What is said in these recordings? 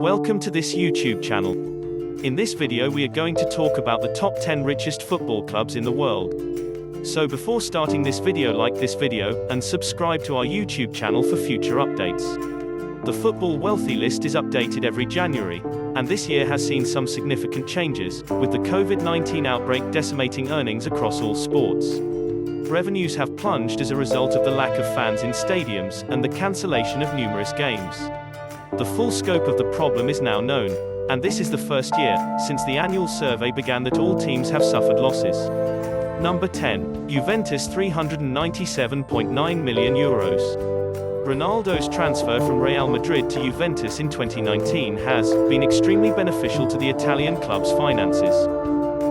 Welcome to this YouTube channel. In this video we are going to talk about the top 10 richest football clubs in the world. So before starting this video, like this video, and subscribe to our YouTube channel for future updates. The Football Wealthy list is updated every January, and this year has seen some significant changes, with the COVID-19 outbreak decimating earnings across all sports. Revenues have plunged as a result of the lack of fans in stadiums, and the cancellation of numerous games. The full scope of the problem is now known, and this is the first year since the annual survey began that all teams have suffered losses. Number 10. Juventus €397.9 million. Ronaldo's transfer from Real Madrid to Juventus in 2019 has been extremely beneficial to the Italian club's finances.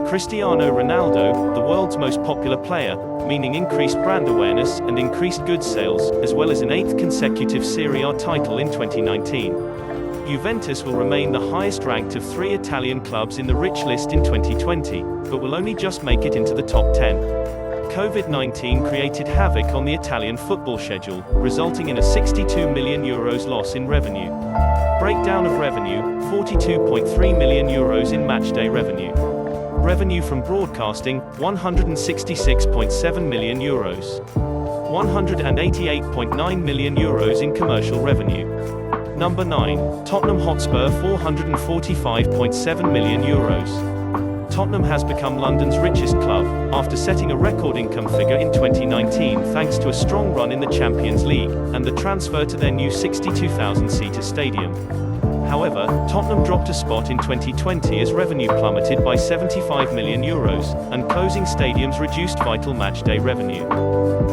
Cristiano Ronaldo, the world's most popular player, meaning increased brand awareness and increased goods sales, as well as an 8th consecutive Serie A title in 2019. Juventus will remain the highest ranked of 3 Italian clubs in the rich list in 2020, but will only just make it into the top 10. COVID-19 created havoc on the Italian football schedule, resulting in a €62 million loss in revenue. Breakdown of revenue: €42.3 million in matchday revenue. Revenue from broadcasting: €166.7 million. €188.9 million in commercial revenue. Number 9. Tottenham Hotspur €445.7 million. Tottenham has become London's richest club, after setting a record income figure in 2019 thanks to a strong run in the Champions League, and the transfer to their new 62,000-seater stadium. However, Tottenham dropped a spot in 2020 as revenue plummeted by €75 million, and closing stadiums reduced vital matchday revenue.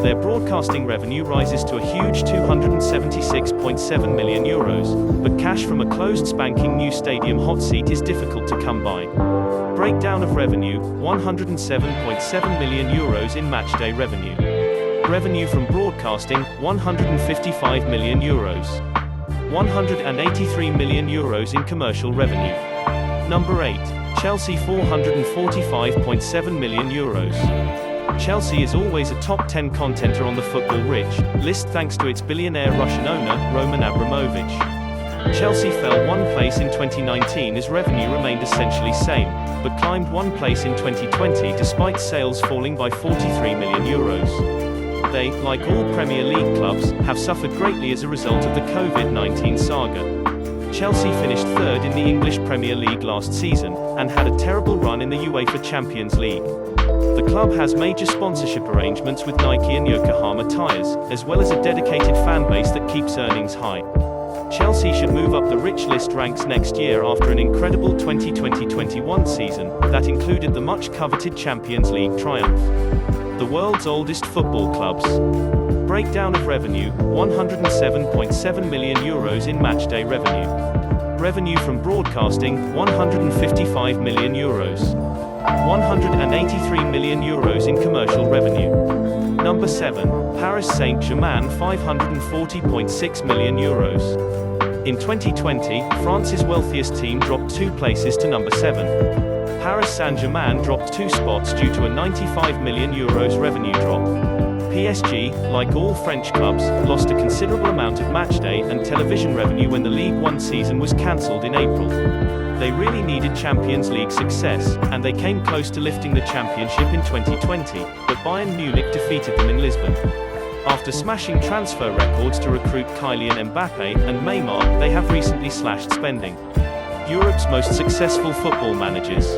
Their broadcasting revenue rises to a huge €276.7 million, but cash from a closed spanking new stadium hot seat is difficult to come by. Breakdown of revenue: €107.7 million in matchday revenue. Revenue from broadcasting: €155 million. €183 million in commercial revenue. Number 8. Chelsea €445.7 million. Chelsea is always a top 10 contender on the Football Rich list thanks to its billionaire Russian owner, Roman Abramovich. Chelsea fell one place in 2019 as revenue remained essentially same, but climbed one place in 2020 despite sales falling by €43 million. They, like all Premier League clubs, have suffered greatly as a result of the COVID-19 saga. Chelsea finished third in the English Premier League last season, and had a terrible run in the UEFA Champions League. The club has major sponsorship arrangements with Nike and Yokohama tires, as well as a dedicated fan base that keeps earnings high. Chelsea should move up the rich list ranks next year after an incredible 2020-21 season, that included the much-coveted Champions League triumph. The world's oldest football clubs. Breakdown of revenue: €107.7 million in matchday revenue. Revenue from broadcasting: €155 million. €183 million in commercial revenue. Number 7. Paris Saint-Germain €540.6 million. In 2020, France's wealthiest team dropped 2 places to number 7. Paris Saint-Germain dropped 2 spots due to a €95 million revenue drop. PSG, like all French clubs, lost a considerable amount of matchday and television revenue when the Ligue 1 season was cancelled in April. They really needed Champions League success, and they came close to lifting the championship in 2020, but Bayern Munich defeated them in Lisbon. After smashing transfer records to recruit Kylian Mbappe and Neymar, they have recently slashed spending. Europe's most successful football managers.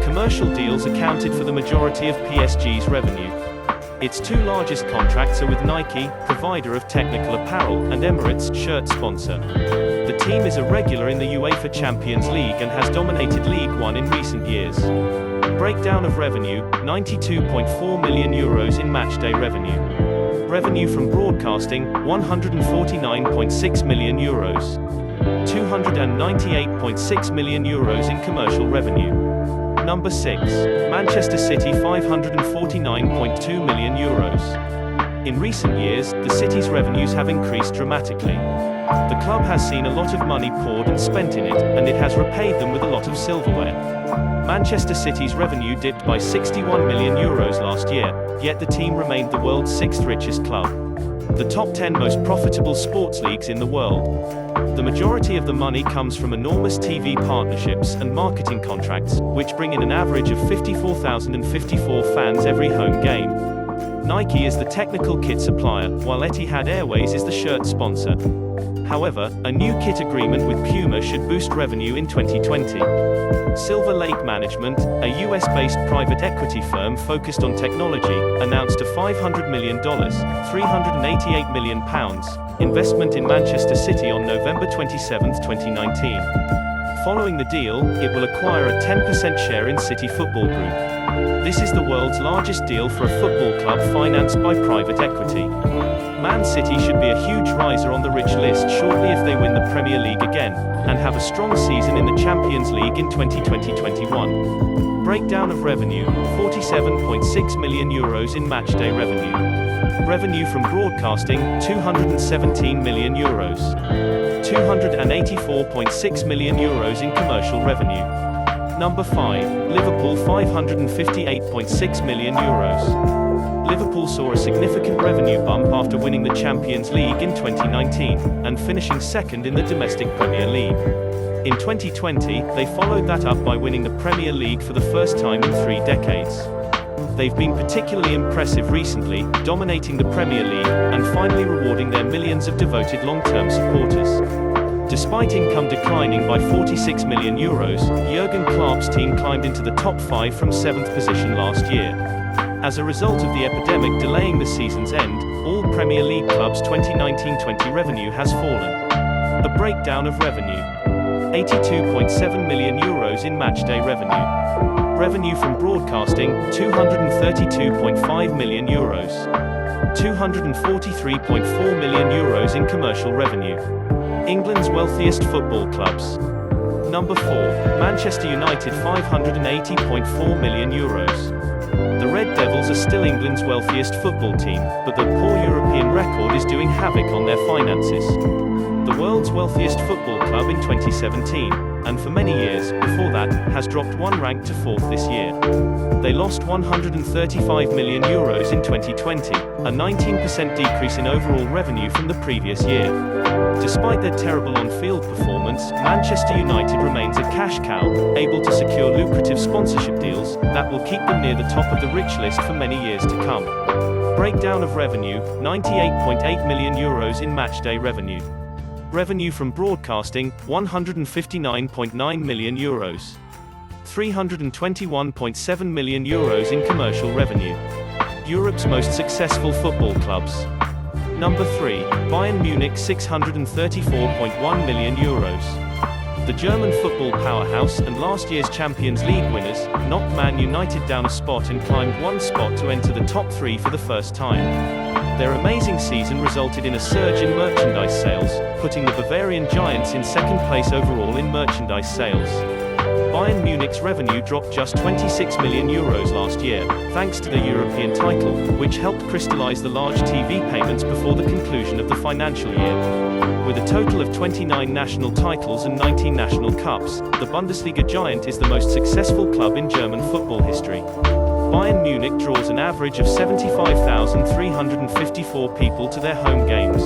Commercial deals accounted for the majority of PSG's revenue. Its 2 largest contracts are with Nike, provider of technical apparel, and Emirates, shirt sponsor. The team is a regular in the UEFA Champions League and has dominated League 1 in recent years. Breakdown of revenue: €92.4 million in matchday revenue. Revenue from broadcasting: €149.6 million. €298.6 million in commercial revenue. Number 6. Manchester City €549.2 million. In recent years, the city's revenues have increased dramatically. The club has seen a lot of money poured and spent in it, and it has repaid them with a lot of silverware. Manchester City's revenue dipped by €61 million last year, yet the team remained the world's 6th richest club. the top 10 most profitable sports leagues in the world. The majority of the money comes from enormous TV partnerships and marketing contracts, which bring in an average of 54,054 fans every home game. Nike is the technical kit supplier, while Etihad Airways is the shirt sponsor. However, a new kit agreement with Puma should boost revenue in 2020. Silver Lake Management, a US-based private equity firm focused on technology, announced a $500 million, £388 million, investment in Manchester City on November 27, 2019. Following the deal, it will acquire a 10% share in City Football Group. This is the world's largest deal for a football club financed by private equity. Man City should be a huge riser on the rich list shortly if they win the Premier League again, and have a strong season in the Champions League in 2020-21. Breakdown of revenue: €47.6 million in matchday revenue. Revenue from broadcasting: €217 million. €284.6 million in commercial revenue. Number 5, Liverpool €558.6 million. Liverpool saw a significant revenue bump after winning the Champions League in 2019, and finishing second in the domestic Premier League. In 2020, they followed that up by winning the Premier League for the first time in 3 decades. They've been particularly impressive recently, dominating the Premier League, and finally rewarding their millions of devoted long-term supporters. Despite income declining by €46 million, Jurgen Klopp's team climbed into the top 5 from 7th position last year. As a result of the epidemic delaying the season's end, all Premier League clubs' 2019-20 revenue has fallen. A breakdown of revenue: €82.7 million in matchday revenue. Revenue from broadcasting: €232.5 million. €243.4 million in commercial revenue. England's wealthiest football clubs. Number 4, Manchester United €580.4 million. The Red Devils are still England's wealthiest football team, but their poor European record is doing havoc on their finances. The world's wealthiest football club in 2017, and for many years before that, has dropped 1 rank to 4th this year. They lost €135 million in 2020, a 19% decrease in overall revenue from the previous year. Despite their terrible on-field performance, Manchester United remains a cash cow, able to secure lucrative sponsorship deals that will keep them near the top of the rich list for many years to come. Breakdown of revenue: €98.8 million in matchday revenue. Revenue from broadcasting: €159.9 million. €321.7 million in commercial revenue. Europe's most successful football clubs. Number 3, Bayern Munich €634.1 million. The German football powerhouse and last year's Champions League winners knocked Man United down a spot and climbed 1 spot to enter the top 3 for the first time. Their amazing season resulted in a surge in merchandise sales, putting the Bavarian Giants in 2nd place overall in merchandise sales. Bayern Munich's revenue dropped just €26 million last year, thanks to their European title, which helped crystallize the large TV payments before the conclusion of the financial year. With a total of 29 national titles and 19 national cups, the Bundesliga giant is the most successful club in German football history. Bayern Munich draws an average of 75,354 people to their home games.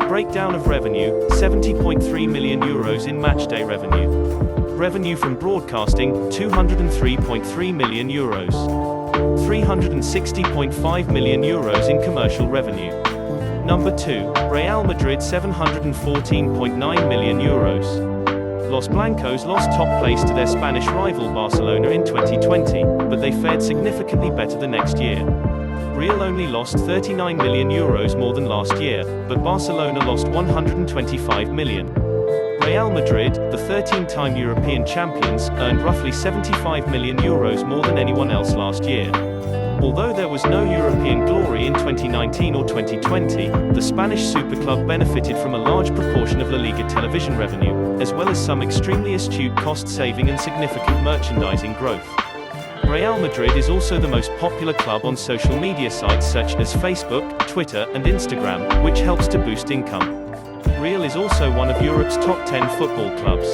Breakdown of revenue: €70.3 million in matchday revenue. Revenue from broadcasting: €203.3 million. €360.5 million in commercial revenue. Number 2, Real Madrid €714.9 million. Los Blancos lost top place to their Spanish rival Barcelona in 2020, but they fared significantly better the next year. Real only lost €39 million more than last year, but Barcelona lost €125 million. Real Madrid, the 13-time European champions, earned roughly €75 million more than anyone else last year. Although there was no European glory in 2019 or 2020, the Spanish superclub benefited from a large proportion of La Liga television revenue, as well as some extremely astute cost-saving and significant merchandising growth. Real Madrid is also the most popular club on social media sites such as Facebook, Twitter, and Instagram, which helps to boost income. Real is also one of Europe's top 10 football clubs.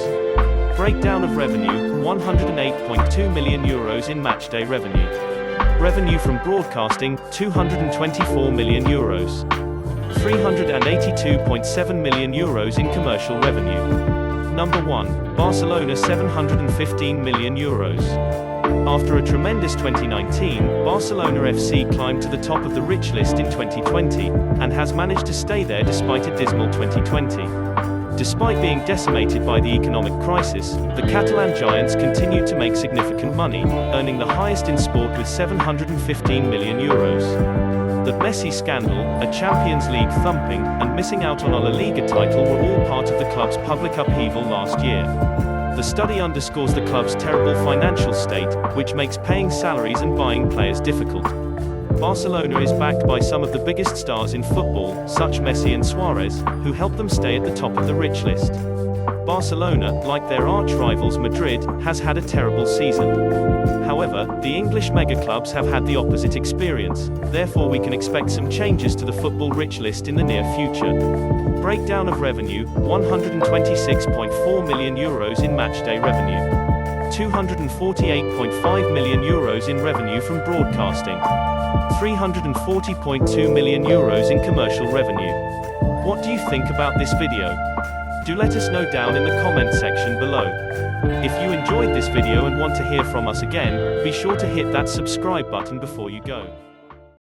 Breakdown of revenue: €108.2 million in matchday revenue. Revenue from broadcasting: €224 million. 382.7 million euros in commercial revenue. Number 1. Barcelona 715 million euros. After a tremendous 2019, Barcelona FC climbed to the top of the rich list in 2020, and has managed to stay there despite a dismal 2020. Despite being decimated by the economic crisis, the Catalan giants continued to make significant money, earning the highest in sport with 715 million euros. The Messi scandal, a Champions League thumping, and missing out on a La Liga title were all part of the club's public upheaval last year. The study underscores the club's terrible financial state, which makes paying salaries and buying players difficult. Barcelona is backed by some of the biggest stars in football, such Messi and Suarez, who helped them stay at the top of the rich list. Barcelona, like their arch-rivals Madrid, has had a terrible season. However, the English mega-clubs have had the opposite experience, therefore we can expect some changes to the football rich list in the near future. Breakdown of revenue: 126.4 million euros in matchday revenue. 248.5 million euros in revenue from broadcasting. 340.2 million euros in commercial revenue. What do you think about this video? Do let us know down in the comment section below. If you enjoyed this video and want to hear from us again, be sure to hit that subscribe button before you go.